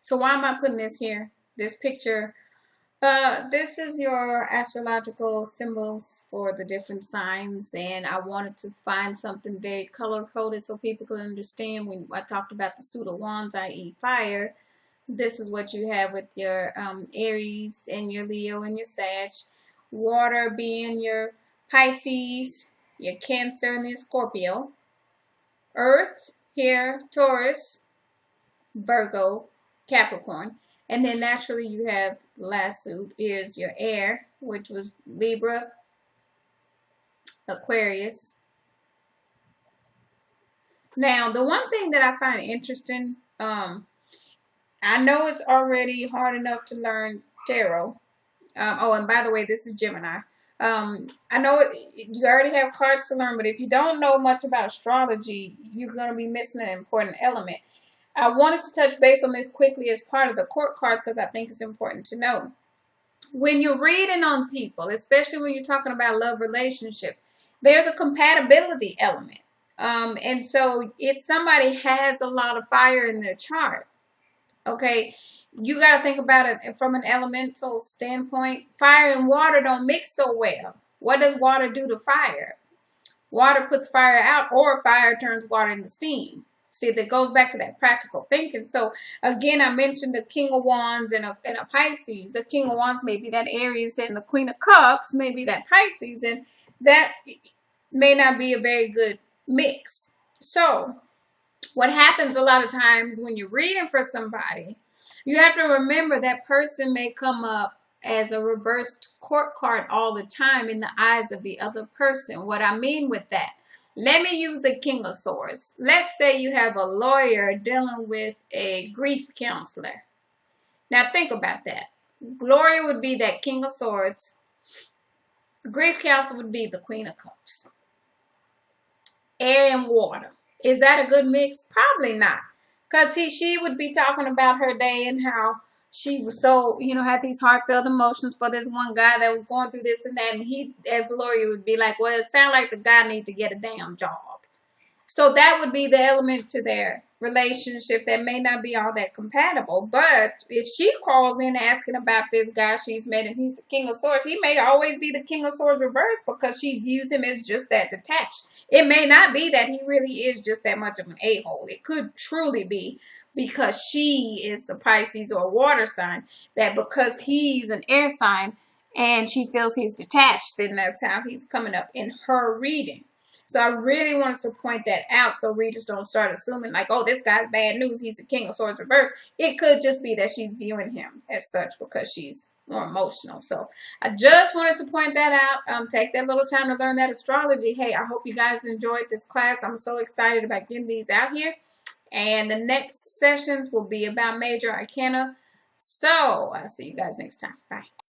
So why am I putting this here? This picture. This is your astrological symbols for the different signs, and I wanted to find something very color-coded so people could understand. When I talked about the suit of wands, i.e. fire, this is what you have with your Aries and your Leo and your Sag. Water being your Pisces, your Cancer, and your Scorpio. Earth here, Taurus, Virgo, Capricorn. And then naturally you have the last suit is your air, which was Libra, Aquarius. Now, the one thing that I find interesting, I know it's already hard enough to learn tarot. Oh, and by the way, this is Gemini. I know you already have cards to learn, but if you don't know much about astrology, you're going to be missing an important element. I wanted to touch base on this quickly as part of the court cards because I think it's important to know. When you're reading on people, especially when you're talking about love relationships, there's a compatibility element. And so if somebody has a lot of fire in their chart, okay, you got to think about it from an elemental standpoint. Fire and water don't mix so well. What does water do to fire? Water puts fire out, or fire turns water into steam. See, that goes back to that practical thinking. So, again, I mentioned the King of Wands and a Pisces. The King of Wands may be that Aries, and the Queen of Cups may be that Pisces. And that may not be a very good mix. So, what happens a lot of times when you're reading for somebody, you have to remember that person may come up as a reversed court card all the time in the eyes of the other person. What I mean with that, let me use a King of Swords. Let's say you have a lawyer dealing with a grief counselor. Now think about that. Gloria would be that King of Swords. The grief counselor would be the Queen of Cups. Air and water. Is that a good mix? Probably not. Because she would be talking about her day and how she was so, had these heartfelt emotions for this one guy that was going through this and that. And he, as a lawyer, would be like, well, it sounds like the guy needs to get a damn job. So that would be the element to their relationship that may not be all that compatible. But if she calls in asking about this guy she's met and he's the King of Swords, he may always be the King of Swords reversed because she views him as just that detached. It may not be that he really is just that much of an a-hole. It could truly be because she is a Pisces or a water sign, that because he's an air sign and she feels he's detached, then that's how he's coming up in her reading. So I really wanted to point that out so readers don't start assuming like, oh, this guy's bad news, he's the King of Swords reversed. It could just be that she's viewing him as such because she's more emotional. So I just wanted to point that out. Take that little time to learn that astrology. Hey, I hope you guys enjoyed this class. I'm so excited about getting these out here. And the next sessions will be about major arcana. So I'll see you guys next time. Bye.